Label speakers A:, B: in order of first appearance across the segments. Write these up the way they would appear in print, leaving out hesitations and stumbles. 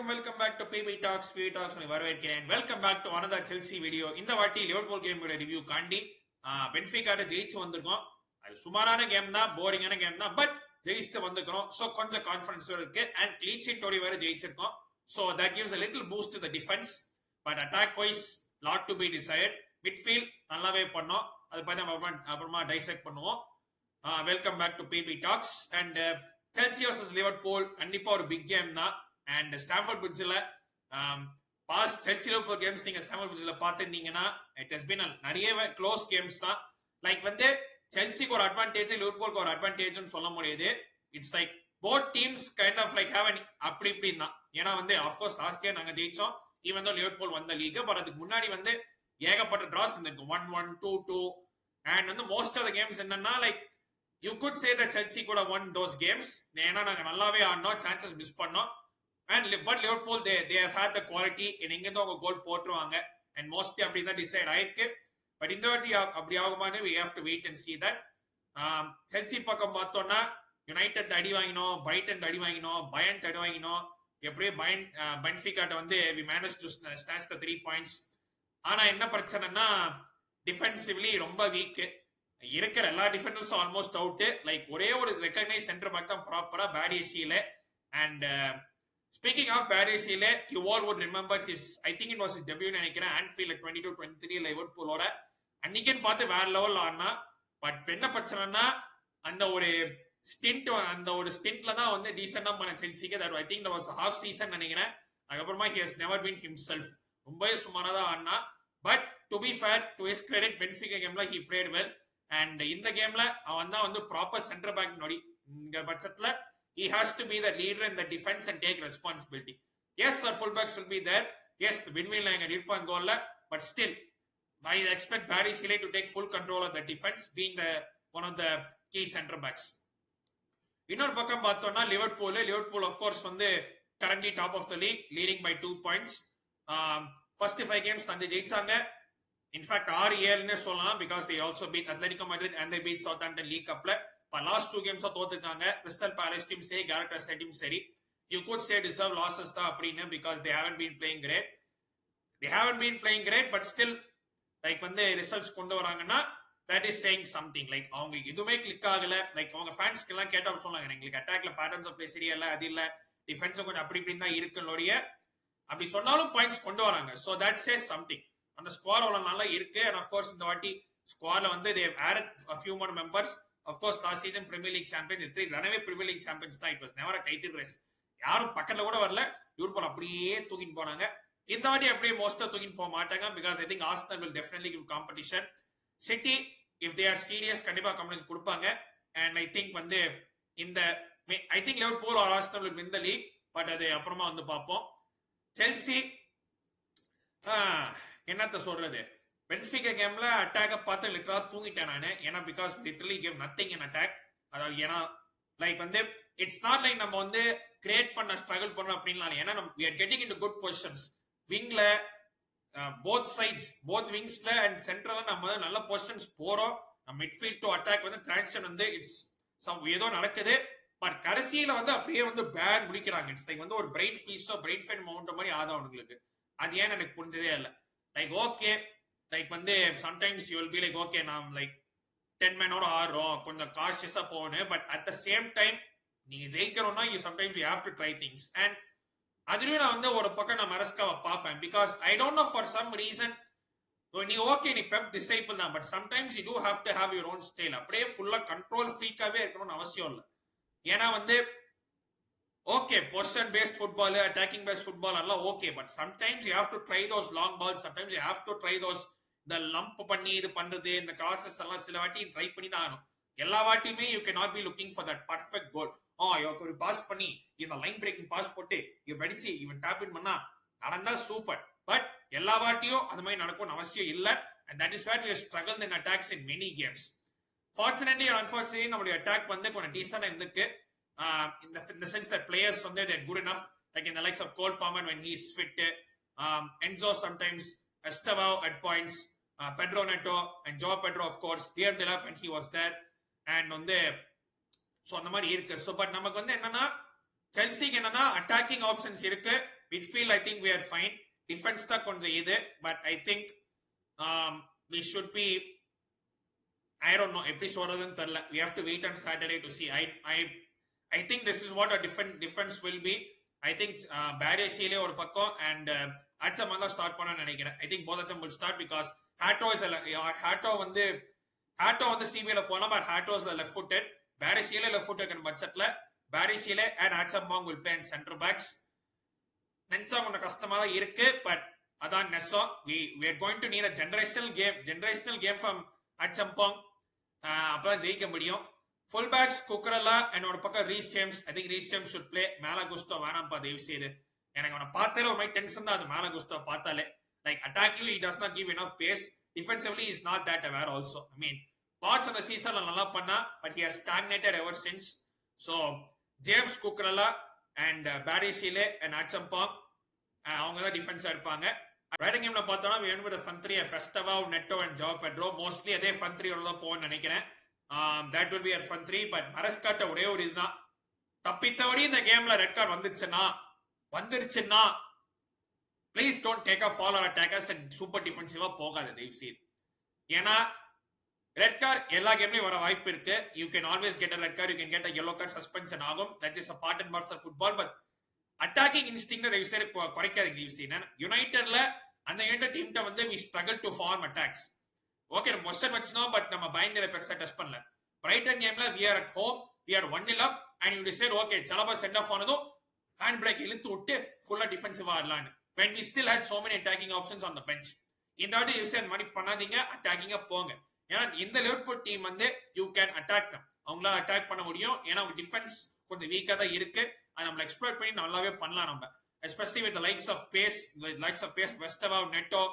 A: welcome back to PB Talks. PB Talks வரவேற்கிறேன். Welcome back to another Chelsea video. இந்த வாட்டி Liverpool கேமோட review காண்டி பென்ஃபிகாட்ட ஜெயிச்சு வந்திருக்கோம். அது சுமாரான கேம் தான், போரிங்கான கேம் தான், பட் ஜெயிச்சு வந்திருக்கிறோம். ஸோ கொஞ்சம் கான்ஃபிடன்ஸ் இருக்கு அண்ட் கிளீன் ஷீட்டோட வேற ஜெயிச்சிருக்கோம். So that gives a little boost to the defense. But attack wise lot to be desired. Midfield நல்லாவே பண்ணோம். அது பத்தி அப்புறமா டைசெக்ட் பண்ணுவோம். Welcome back to PB talks. And Chelsea versus Liverpool கண்டிப்பா ஒரு பிக் கேம் தான். அண்ட் ஸ்டாம்ஃபோர்ட் பிரிட்ஜ்ல பாஸ் செல்சி லிவர்பூல் கேம்ஸ் நீங்க ஸ்டாம்ஃபோர்ட் பிரிட்ஜ்ல பார்த்திருந்தீங்கன்னா இட் ஹஸ் பீன் நிறைய க்ளோஸ் கேம்ஸ் தான். லைக் வந்து செல்சிக்கு ஒரு அட்வான்டேஜ், லிவர்பூலுக்கு ஒரு அட்வான்டேஜ் சொல்ல முடியாது. It's like both teams kind of like have அப்படி இப்படி தான். ஏன்னா வந்து ஆஃப்கோர்ஸ் லாஸ்ட் இயர் நாங்க ஜெயிச்சோம், ஈவன் தோ லிவர்பூல் வந்த லீக். பட் அதுக்கு முன்னாடி வந்து ஏகப்பட்ட டிராஸ் இருந்திருக்கு, 1-1, 2-2. அண்ட் வந்து மோஸ்ட் ஆஃப் த கேம்ஸ் என்னன்னா like you could say that Chelsea கூட ஒன் தோஸ் கேம்ஸ். ஏன்னா நாங்க நல்லாவே ஆடினோம், சான்சஸ் மிஸ் பண்ணோம். And but Liverpool they have had the quality. எங்கிருந்து அவங்க கோல் போட்டுருவாங்க அண்ட் மோஸ்ட்லி அப்படி தான் டிசைட் ஆயிருக்கு. பட் இந்த வாட்டி அப்படி ஆகுமான்னு we have to wait and see that. Chelsea பக்கம் பார்த்தோம்னா யுனைடெட் அடி வாங்கினோம், பிரைட்டன் அடி வாங்கினோம், பயன்ட் அடி வாங்கினோம். எப்படியே பென்ஃபிகாட்ட வந்து we managed to snatch the 3 points. ஆனா என்ன பிரச்சனைனா டிஃபென்சிவ்லி ரொம்ப வீக். இருக்கிற எல்லா டிஃபெண்டர்ஸும் ஆல்மோஸ்ட் அவுட். லைக் ஒரே ஒரு ரெகக்னைஸ் சென்டர் பேக் தான் ப்ராப்பரா பேரியசியில. அண்ட் ஸ்பீக்கிங் ஆஃப் பேரியசியில, you all would remember his, I think it was his debut நினைக்கிறேன், ஆன்ஃபீல்ட் 22-23 லிவர்பூலோட. அன்னைக்குன்னு பார்த்து வேற லெவல் ஆனா. பட் என்ன பிரச்சனைனா அந்த ஒரு ஸ்டிண்ட்ல தான் வந்து டீசெண்டா பண்ண செல்சிக்கு. That I think that was half season நினைக்கிறேன். அதுக்கப்புறமா he has never been himself. ரொம்பவே சுமாரா தான் ஆடினா. But to be fair, to his credit, Benfica கேம்ல ஹி பிளேட் வெல். அண்ட் இந்த கேம்ல அவன் தான் வந்து ப்ராப்பர் சென்டர் பேக் நோடி. இந்த பட்சத்துல he has to be the leader in the defense and take responsibility. Yes, our fullbacks will be there. Yes, the win-win line இருப்பாங்க கோல்ல. But still, I expect Barry Shelley to take full control of the defense, being one of the key center backs. இன்னொரு பக்கம் பார்த்தோம்னா Liverpool of course வந்து currently top of the league, leading by 2 points. First 5 games வந்து ஜெயிச்சாங்க. In fact 6-7 சொல்லலாம், because they also beat Atletico Madrid and they beat Southampton League Cupல. Last 2 games தோத்துட்டாங்க. Crystal Palace team சரி, கேலக்டர் டீம் சரி. You could say deserve losses தான் அப்படின்னு, because they haven't been playing great. But still like வந்து results கொண்டு வராங்கன்னா that is saying something. Like அவங்க எதுவுமே கிளிக் ஆகல. லைக் அவங்க ஃபேன்ஸ்க்கு எல்லாம் கேட்டா சொன்னாங்க, எங்களுக்கு அட்டாக்ல பேட்டர்ன்ஸ் ஆஃப் பிளே சரியா இல்ல, அது இல்ல, டிஃபென்ஸும் கொஞ்சம் அப்படி இப்படின்னு தான் இருக்குன்னு. அப்படி சொன்னாலும் பாயிண்ட்ஸ் கொண்டு வராங்க. So that chase something. அந்த ஸ்குவாட் அவ்வளவு நல்லா இருக்கு. அண்ட் ஆஃப்கோர்ஸ் இந்த வாட்டி ஸ்குவாட்ல வந்து they have added a few more members. Of course, last season Premier League champion, runaway Premier League champions தான். It was never a title race. யாரும் பக்கத்துல கூட வரல. லிவர்பூல் அப்படியே தூக்கிட்டு போனாங்க. இந்த வாட்டி அப்படியே மோஸ்டா தூக்கிட்டு போக மாட்டாங்க, because I think Arsenal will definitely give competition. City, if they are serious, கண்டிப்பா கம்பெனி கொடுப்பாங்க. And I think வந்து I think Liverpool or Arsenal will win the league, but அது அப்புறமா வந்து பார்ப்போம். செல்சி என்னத்த சொல்றது, பென்ஃபிகா கேம்ல அட்டாக்க பார்த்து லிட்டரா தூங்கிட்டேன் நானு. ஏன்னா because literally game nothing in attack. அதாவது ஏன்னா லைக் வந்து இட்ஸ் நாட் லைக் நம்ம வந்து கிரியேட் பண்ண ஸ்ட்ரகிள் பண்ணோம் அப்படின்னா. ஏன்னா we are getting into good positions. விங்ல போத் சைட்ஸ், போத் விங்ஸ்ல அண்ட் சென்ட்ரல்ல நம்ம வந்து நல்ல பொசிஷன்ஸ் போறோம். மிட்ஃபீல்ட் டு அட்டாக் வந்து டிரான்சிஷன் வந்து இட்ஸ் ஏதோ நடக்குது. பட் கடைசியில வந்து அப்படியே வந்து பேட் முடிக்கிறாங்க. இட்ஸ் லைக் வந்து ஒரு பிரெயின் ஃபீஸோ பிரெயின் ஃபைன் மவுண்ட் மாதிரி ஆதா அவங்களுக்கு. அது ஏன்னு எனக்கு புரிஞ்சதே இல்லை. லைக் ஓகே, லைக் வந்து sometimes you will be like okay நாம் லைக் 10 மேனோட ஆடுறோம், கொஞ்சம் காஷியஸா போகணும். But at the same time நீங்க ஜெயிக்கணும்னா you sometimes you have to try things. And அதுலயும் நான் வந்து ஒரு பக்கம் நான் மரஸ்காவை பார்ப்பேன், because I don't know for some reason நீ ஓகே நீ பெப் டிசைபிள் தான், but sometimes you too have to have your own style. அப்படியே ஃபுல்லா கண்ட்ரோல் ஃப்ரீக்காவே இருக்கணும்னு அவசியம் இல்லை. ஏன்னா வந்து okay position based football, attacking based football எல்லாம் okay, but sometimes you have to try those long ball. Sometimes you have to try those இந்த லம்ப் பண்ணி இது பண்றது, இந்த கிராசஸ் எல்லாம் சில வாட்டி ட்ரை பண்ணி தான் ஆகணும். எல்லா வாட்டியுமே you can not be looking for that perfect goal. ஒரு பாஸ் பண்ணி இந்த லைன் பிரேக்கிங் பாஸ் போட்டு இவன் படிச்சு இவன் டாப் இன் பண்ணா நடந்தா சூப்பர். பட் எல்லா வாட்டியும் அந்த மாதிரி நடக்கும்னு அவசியம் இல்லை. And that is where we struggle in attacks in many games. Fortunately or unfortunately நம்மளுடைய அட்டாக் வந்து கொஞ்சம் டீசெண்டா இருந்துருக்கு. In the sense that players வந்து they're good enough, like in the likes of Cole Palmer when he's fit, Enzo sometimes, Estevao at points, Pedro Neto and Joao Pedro of course, Pierre Delap when he was there. And வந்து so அந்த மாதிரி இருக்கு. So but நமக்கு வந்து என்னன்னா செல்சிக்கு என்னன்னா attacking options இருக்கு. Midfield I think we are fine. Defence தான் கொஞ்சம் இது. But I think we should be, I don't know எப்படி சொல்றதுன்னு தெரியல. We have to wait on Saturday to see. I think this is what a different defense will be. I think Baresiele ஒரு பக்கம் and Acham தான் start பண்ண நினைக்கிறேன். I think both of them will start because Hato வந்து CBல போனா but Hato is the left footed. Baresiele left footed பட்சத்துல Baresiele and Achambong will play in center backs. நென்சா கொஞ்சம் கஷ்டமா தான் இருக்கு பட் அதான் நெசோ. we are going to need a generational game from Achambong. அப்பதான் ஜெயிக்க முடியும். ஃபுல் பேக்ஸ் குக்கரலா and ஒரு பக்கம் Reece James. I think Reece James should play. மேல குஸ்டோ வேணாம்ப்பா தயவு செய்து. எனக்கு அவனை பார்த்தாலே ஒரு மாதிரி டென்ஷன் தான் அது மேல குஸ்டோ பார்த்தாலே. Like attackly he does not give enough pace. Defensively he is not that aware also. I mean parts of the season நல்லா பண்ணா but he has stagnated ever since. So James Kukrala and Baresiele and Achambong அவங்க தான் டிஃபென்ஸா இருப்பாங்க. Riding கேம்ல பார்த்தோம்னா we went with a front three of Estevao, Neto and Joao Pedro. Mostly அதே front three ஓட தான் போன்னு நினைக்கிறேன். that will be our front three. but மரஸ்காட்ட ஒரே ஒரு இதுதான், தப்பித்தவடி இந்த கேம்ல ரெட் கார்டு வந்துருச்சுன்னா please don't take a fall or attackers and super டிஃபென்சிவா போகாது தயவு செய்து. ஏன்னா ரெட் கார்டு எல்லா கேம்லயும் வர வாய்ப்பு இருக்கு. You can always get a red card, you can get a yellow card, suspension ஆகும். That is a part and parts of football. But attacking instinct தயவு செய்து குறைக்காது தயவு செய்து. யுனைடெட்ல அந்த யுனைடெட் டீம்ட்ட வந்து we struggle to form attacks. Okay மொஸ்டன் வச்சுனோம் but நம்ம பைண்டரை பெருசா டெஸ்ட் பண்ணல. பிரைட்டன் கேம்ல we are at home, we are 1-0 up and you decide okay Chalobah sent off ஆனதும் ஹேண்ட் பிரேக் இழுத்து விட்டு ஃபுல்லா டிஃபென்சிவா ஆடலான்னு. when we still had so many attacking options on the bench. இந்த வாட்டி யூஸ் அந்த மாதிரி பண்ணாதீங்க, அட்டாக்கிங்கா போங்க. ஏன்னா இந்த லிவர்பூல் டீம் வந்து யூ கேன் அட்டாக் them, அவங்களால அட்டாக் பண்ண முடியும். ஏன்னா அவங்க டிஃபென்ஸ் கொஞ்சம் வீக்கா தான் இருக்கு. அதை நம்ம எக்ஸ்ப்ளோர் பண்ணி நல்லாவே பண்ணலாம் நம்ம, especially with the likes of pace, Estevao, Neto.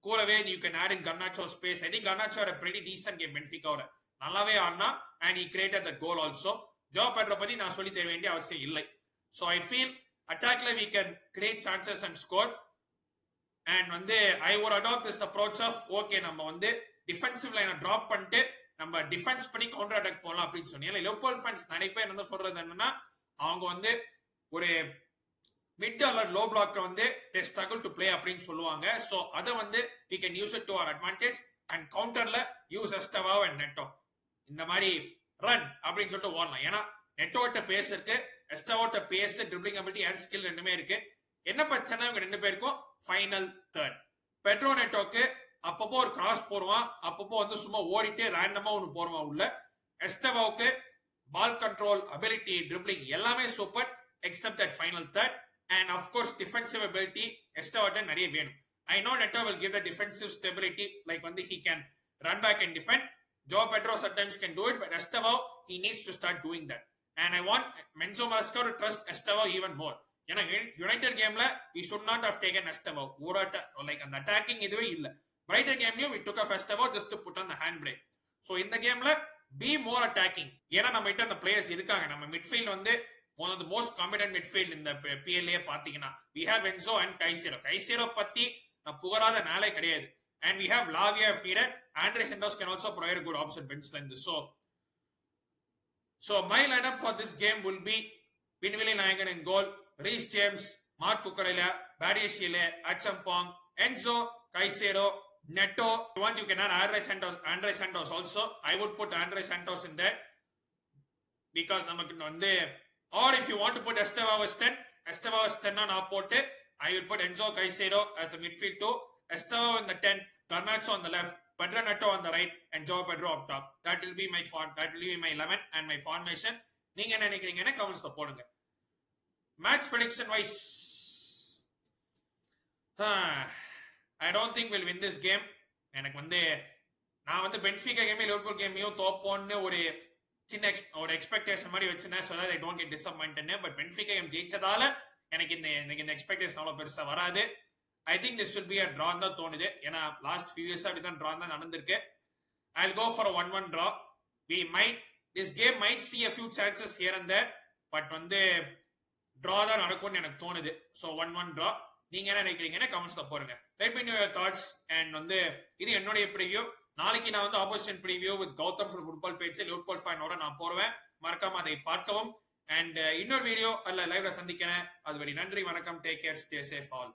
A: கூடவே you can add in Garnacho's pace. I think Garnacho had a pretty decent game Benfica ஓட, நல்லாவே ஆடினா and he created that goal also. Joao Pedro பத்தி நான் சொல்லி தர வேண்டிய அவசியம் இல்லை. So I feel attackல we can create chances and score. and வந்து I would adopt this approach of okay நம்ம வந்து டிஃபென்சிவ் லைனை டிராப் பண்ணிட்டு நம்ம டிஃபென்ஸ் பண்ணி கவுண்டர் அட்டாக் போகலாம் அப்படின்னு சொன்னீங்க. லிவர்பூல் ஃபேன்ஸ் நிறைய பேர் என்ன சொல்றது என்னன்னா அவங்க வந்து ஒரு மிட் ஆர் லோ பிளாக்ல வந்து they struggle to play அப்படின்னு சொல்லுவாங்க. சோ அதை வந்து we can use it to our advantage and counterல use Estevao and Neto. இந்த மாதிரி ரன் அப்படின்னு சொல்லிட்டு ஓடலாம். ஏன்னா நெட்டோட்ட பேஸ் இருக்கு, எஸ்டவோட்ட pace, dribbling ability and skill ரெண்டுமே இருக்கு. என்ன பிரச்சனை இவங்க ரெண்டு பேருக்கும் ஃபைனல் தேர்ட். பெட்ரோ நெட்டோக்கு அப்பப்போ ஒரு கிராஸ் போடுவான், அப்பப்போ வந்து சும்மா ஓடிட்டு ரேண்டமா ஒன்னு போடுவான் உள்ள. எஸ்டவோக்கு பால் கண்ட்ரோல், அபிலிட்டி, ட்ரிப்ளிங் எல்லாமே super accept that final third. and of course defensive ability Estevao நிறைய வேணும். I know Neto will give the defensive stability, like when he can run back and defend. Joao Pedro sometimes can do it, but Estevao he needs to start doing that. and I want Enzo Maresca to trust Estevao even more. ஏன்னா United கேம்ல we should not have taken Estevao. like அந்த attacking இதுவே இல்ல. Brighton கேம்லயும் we took off Estevao just to put on the hand brake. so இந்த கேம்ல be more attacking. ஏன்னா நம்ம கிட்ட அந்த பிளேயர்ஸ் இருக்காங்க. நம்ம மிட்ஃபீல்ட் வந்து one of the most competent midfield in the PLA பாத்தீங்கன்னா we have Enzo and Caicedo பத்தி நான் புகழாத நாளே கிடையாது. and we have Lavia if needed. Andre Santos can also provide a good option bench line. so my lineup for this game will be Pinvilli Nayagan in goal, Reece James, Marc Cucurella, Baresiele, Achambong, Enzo, Caicedo, Neto. You can add Andre Santos also. I would put Andre Santos in there because நமக்கு வந்து, or if you want to put Estevao as 10 on opposite, I will put Enzo Caicedo as the midfield too. Estevao in the 10, Garnacho on the left, Pedro Neto on the right, and Joao Pedro up top. That will be my 11 and my formation. நீங்க என்ன நினைக்கிறீங்கன்னு கமெண்ட்ஸ்ல போடுங்க. Match prediction wise, I don't think we'll win this game. எனக்கு வந்து நான் வந்து Benfica கேமையும் Liverpool கேமையும் தோப்போன்னு ஒரு சின்ன ஒரு எக்ஸ்பெக்டேஷன் மாதிரி வச்சுனேன். so that I don't get disappointed. But Benfica game ஜெயிச்சதால எனக்கு இந்த எக்ஸ்பெக்டேஷன் அவ்வளவு பெருசா வராது. I think this will be a draw தான் தோணுது. ஏன்னா லாஸ்ட் ஃபியூ இயர்ஸ் அப்படிதான் draw தான் நடந்திருக்கு. I'll go for a 1-1 draw. This game might see a few chances here and there, but வந்து draw தான் நடக்கும்னு எனக்கு தோணுது. so 1-1 draw. நீங்க என்ன நினைக்கிறீங்கன்னு கமெண்ட்ஸ்ல போடுங்க. let me know your thoughts. and வந்து இது என்னுடைய ப்ரிவியூ. நாளைக்கு நான் வந்து opposition preview with Gautham from football page Liverpool ஃபேனோட நான் போடுவேன். மறக்காம அதை பார்க்கவும். அண்ட் இன்னொரு வீடியோ அல்ல லைவ்ல சந்திக்கிறேன். அதுபடி நன்றி, வணக்கம், take care, stay safe all.